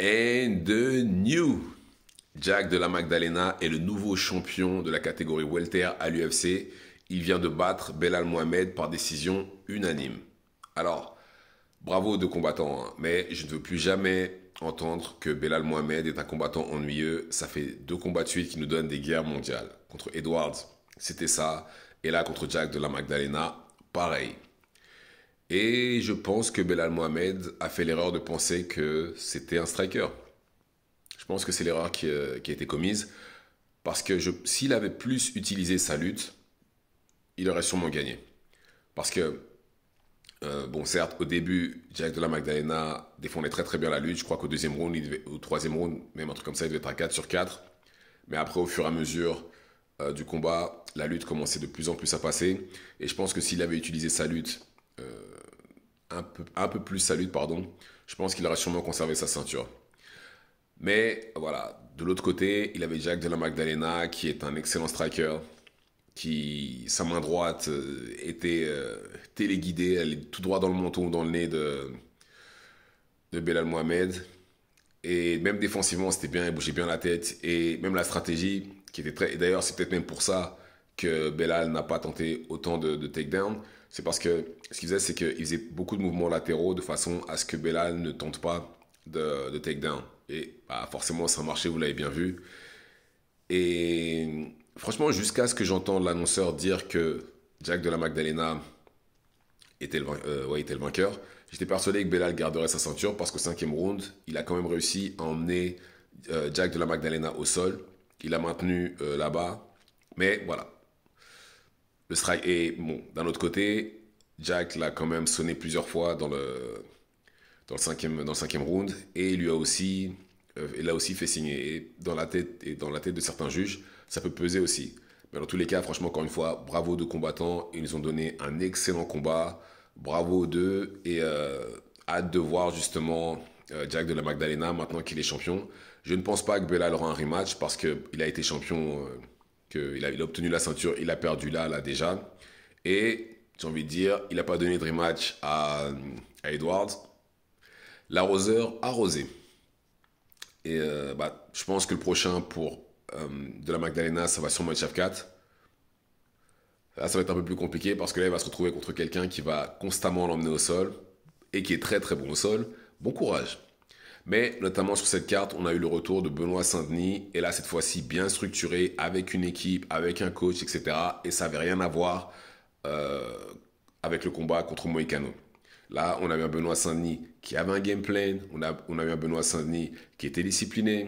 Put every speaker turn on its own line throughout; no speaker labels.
And the new Jack de la Magdalena est le nouveau champion de la catégorie welter à l'UFC. Il vient de battre Belal Mohamed par décision unanime. Alors, bravo aux deux combattants, hein, mais je ne veux plus jamais entendre que Belal Mohamed est un combattant ennuyeux. Ça fait 2 combats de suite qui nous donnent des guerres mondiales. Contre Edwards, c'était ça. Et là, contre Jack de la Magdalena, pareil. Et je pense que Belal Mohamed a fait l'erreur de penser que c'était un striker. Je pense que c'est l'erreur qui a été commise. Parce que s'il avait plus utilisé sa lutte, il aurait sûrement gagné. Parce que, bon, certes, au début, Jack de la Magdalena défendait très très bien la lutte. Je crois qu'au deuxième round, au troisième round, même un truc comme ça, il devait être à 4 sur 4. Mais après, au fur et à mesure du combat, la lutte commençait de plus en plus à passer. Et je pense que s'il avait utilisé sa lutte, un peu plus sa lutte, pardon, je pense qu'il aurait sûrement conservé sa ceinture. Mais voilà, de l'autre côté, il avait Jack de la Magdalena, qui est un excellent striker, qui, sa main droite était téléguidée, elle est tout droit dans le menton ou dans le nez de Belal Mohamed. Et même défensivement, c'était bien, il bougeait bien la tête. Et même la stratégie, qui était très... Et d'ailleurs, c'est peut-être même pour ça que Belal n'a pas tenté autant de takedown. C'est parce que ce qu'il faisait, c'est qu'il faisait beaucoup de mouvements latéraux de façon à ce que Belal ne tente pas de takedown. Et bah, forcément, ça a marché, vous l'avez bien vu. Et franchement, jusqu'à ce que j'entende l'annonceur dire que Jack de la Magdalena était le vainqueur, j'étais persuadé que Belal garderait sa ceinture parce qu'au 5e round, il a quand même réussi à emmener Jack de la Magdalena au sol. Il a maintenu là-bas. Mais voilà. Le strike. Et bon, d'un autre côté, Jack l'a quand même sonné plusieurs fois dans le cinquième round. Et il a aussi fait signer. Et dans la tête de certains juges, ça peut peser aussi. Mais dans tous les cas, franchement, encore une fois, bravo aux deux combattants. Ils nous ont donné un excellent combat. Bravo aux deux. Et hâte de voir justement Jack de la Magdalena maintenant qu'il est champion. Je ne pense pas que Belal aura un rematch parce qu'il a été champion, il a obtenu la ceinture, il a perdu là déjà. Et j'ai envie de dire, il n'a pas donné de rematch à Edwards. L'arroseur arrosé. Et bah, je pense que le prochain pour de la Magdalena, ça va sûrement être Shavkat. Là, ça va être un peu plus compliqué parce que là, il va se retrouver contre quelqu'un qui va constamment l'emmener au sol et qui est très très bon au sol. Bon courage. Mais notamment sur cette carte, on a eu le retour de Benoît Saint-Denis. Et là, cette fois-ci, bien structuré, avec une équipe, avec un coach, etc. Et ça n'avait rien à voir euh, avec le combat contre Moïcano. Là, on avait un Benoît Saint-Denis qui avait un game plan. On a eu un Benoît Saint-Denis qui était discipliné,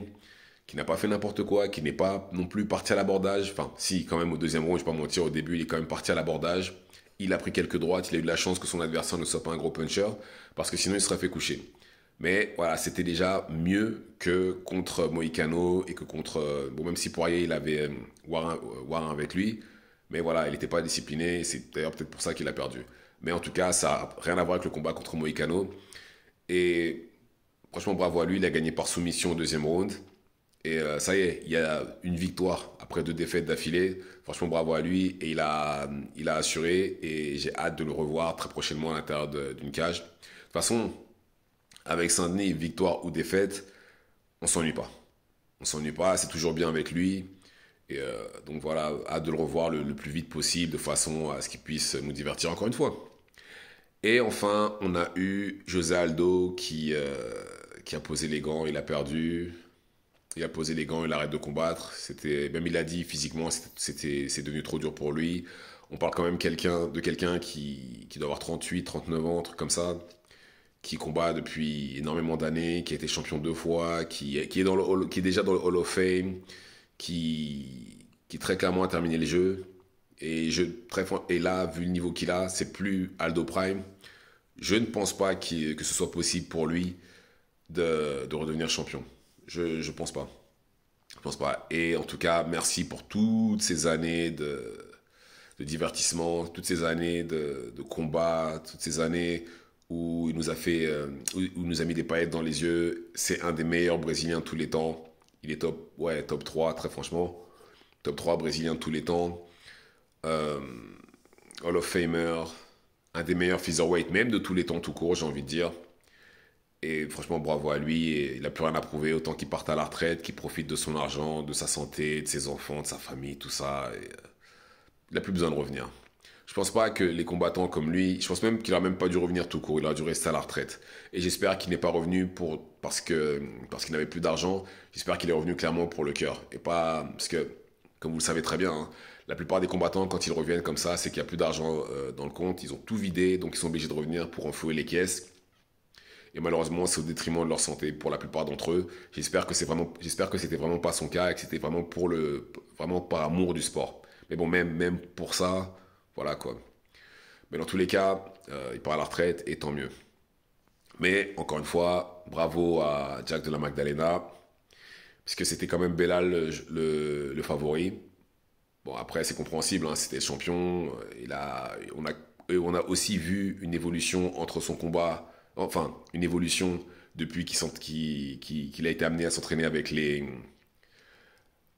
qui n'a pas fait n'importe quoi, qui n'est pas non plus parti à l'abordage. Enfin, si, quand même, au deuxième round, je ne vais pas mentir, au début, il est quand même parti à l'abordage. Il a pris quelques droites, il a eu de la chance que son adversaire ne soit pas un gros puncher, parce que sinon il serait fait coucher. Mais voilà, c'était déjà mieux que contre Moïcano et que contre... bon, même si Poirier, il avait Warren avec lui, mais voilà, il n'était pas discipliné, c'est d'ailleurs peut-être pour ça qu'il a perdu. Mais en tout cas, ça n'a rien à voir avec le combat contre Moïcano. Et franchement, bravo à lui, il a gagné par soumission au deuxième round. Et ça y est, il y a une victoire après 2 défaites d'affilée. Franchement, bravo à lui. Et il a assuré. Et j'ai hâte de le revoir très prochainement à l'intérieur d'une cage. De toute façon, avec Saint-Denis, victoire ou défaite, on s'ennuie pas. On s'ennuie pas, c'est toujours bien avec lui. Et donc voilà, hâte de le revoir le plus vite possible de façon à ce qu'il puisse nous divertir encore une fois. Et enfin, on a eu José Aldo qui a posé les gants, il a perdu. Il a posé les gants, il arrête de combattre. Même il a dit physiquement, c'est devenu trop dur pour lui. On parle quand même de quelqu'un qui doit avoir 38, 39 ans, un truc comme ça, qui combat depuis énormément d'années, qui a été champion 2 fois, qui est déjà dans le Hall of Fame, qui très clairement a terminé les jeux. Et là, vu le niveau qu'il a, c'est plus Aldo Prime. Je ne pense pas que ce soit possible pour lui de redevenir champion. Je pense pas. Je pense pas. Et en tout cas, merci pour toutes ces années de divertissement, toutes ces années de combat, toutes ces années où il nous a fait, où il nous a mis des paillettes dans les yeux. C'est un des meilleurs Brésiliens de tous les temps. Il est top 3, très franchement. Top 3 Brésilien de tous les temps. Euh, Hall of Famer. Un des meilleurs featherweight, même de tous les temps tout court, j'ai envie de dire. Et franchement, bravo à lui. Et il n'a plus rien à prouver. Autant qu'il parte à la retraite, qu'il profite de son argent, de sa santé, de ses enfants, de sa famille, tout ça. Et, il n'a plus besoin de revenir. Je pense pas que les combattants comme lui, je pense même qu'il a même pas dû revenir tout court. Il a dû rester à la retraite. Et j'espère qu'il n'est pas revenu parce qu'il n'avait plus d'argent. J'espère qu'il est revenu clairement pour le cœur. Et pas parce que, comme vous le savez très bien, hein, la plupart des combattants, quand ils reviennent comme ça, c'est qu'il n'y a plus d'argent dans le compte. Ils ont tout vidé, donc ils sont obligés de revenir pour enflouer les caisses. Et malheureusement, c'est au détriment de leur santé pour la plupart d'entre eux. J'espère que c'était vraiment pas son cas et que c'était vraiment vraiment par amour du sport. Mais bon, même pour ça, voilà quoi. Mais dans tous les cas, il part à la retraite et tant mieux. Mais encore une fois, bravo à Jack de la Magdalena, puisque c'était quand même Belal le favori. Bon, après, c'est compréhensible, hein, c'était le champion. On a aussi vu une évolution entre son combat, enfin, une évolution depuis qu'il a été amené à s'entraîner avec les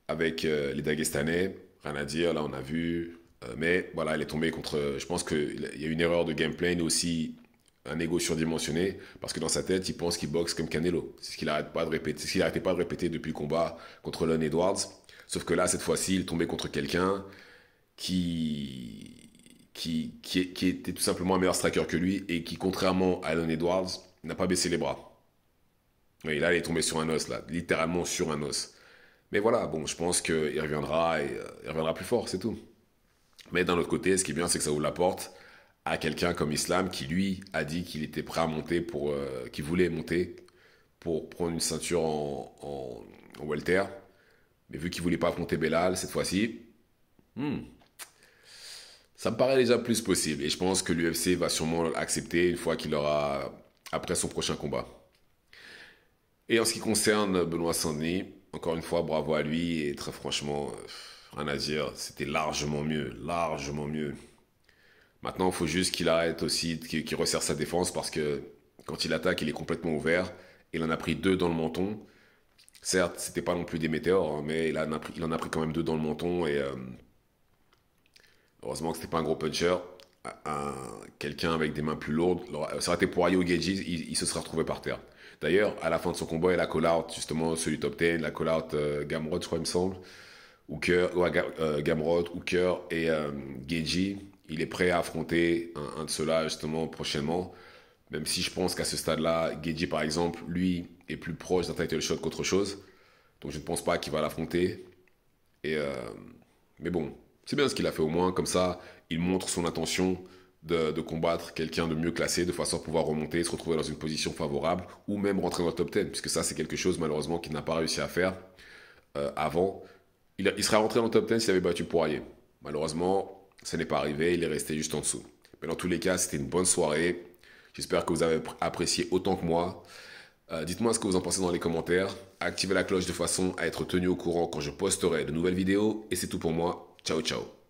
Dagestanais. Rien à dire, là, on a vu. Mais voilà, il est tombé contre. Je pense qu'il y a une erreur de gameplay, mais aussi un ego surdimensionné, parce que dans sa tête, il pense qu'il boxe comme Canelo. C'est ce qu'il arrête pas de répéter, c'est ce qu'il arrêtait pas de répéter depuis le combat contre Leon Edwards. Sauf que là, cette fois-ci, il est tombé contre quelqu'un qui était tout simplement un meilleur striker que lui et qui, contrairement à Leon Edwards, n'a pas baissé les bras. Oui, là, il est tombé sur un os, là, littéralement sur un os. Mais voilà, bon, je pense qu'il reviendra et il reviendra plus fort, c'est tout. Mais d'un autre côté, ce qui est bien, c'est que ça ouvre la porte à quelqu'un comme Islam qui, lui, a dit qu'il était prêt à monter qu'il voulait monter pour prendre une ceinture en welter. Mais vu qu'il voulait pas affronter Belal cette fois-ci, hmm, ça me paraît déjà plus possible. Et je pense que l'UFC va sûrement l'accepter une fois qu'il aura, après son prochain combat. Et en ce qui concerne Benoît Saint-Denis, encore une fois, bravo à lui. Et très franchement, rien à dire, c'était largement mieux, largement mieux. Maintenant, il faut juste qu'il arrête aussi, qu'il resserre sa défense parce que quand il attaque, il est complètement ouvert. Il en a pris deux dans le menton. Certes, c'était pas non plus des météores, hein, mais il en a pris quand même deux dans le menton. Et heureusement que c'était pas un gros puncher. Quelqu'un avec des mains plus lourdes. Ça aurait été pour Ayo Geji, il se serait retrouvé par terre. D'ailleurs, à la fin de son combat, il a call-out justement celui du top 10, il a call-out Gamrot, je crois, il me semble. Gamrot, Hooker et Geji. Il est prêt à affronter un de ceux-là justement prochainement. Même si je pense qu'à ce stade-là, Geji par exemple, lui, est plus proche d'un title shot qu'autre chose. Donc je ne pense pas qu'il va l'affronter. Et, mais bon, c'est bien ce qu'il a fait au moins. Comme ça, il montre son intention de combattre quelqu'un de mieux classé de façon à pouvoir remonter, se retrouver dans une position favorable ou même rentrer dans le top 10. Puisque ça, c'est quelque chose malheureusement qu'il n'a pas réussi à faire avant. Il serait rentré dans le top 10 s'il avait battu Poirier. Malheureusement, ça n'est pas arrivé. Il est resté juste en dessous. Mais dans tous les cas, c'était une bonne soirée. J'espère que vous avez apprécié autant que moi. Dites-moi ce que vous en pensez dans les commentaires. Activez la cloche de façon à être tenu au courant quand je posterai de nouvelles vidéos. Et c'est tout pour moi. Ciao, ciao.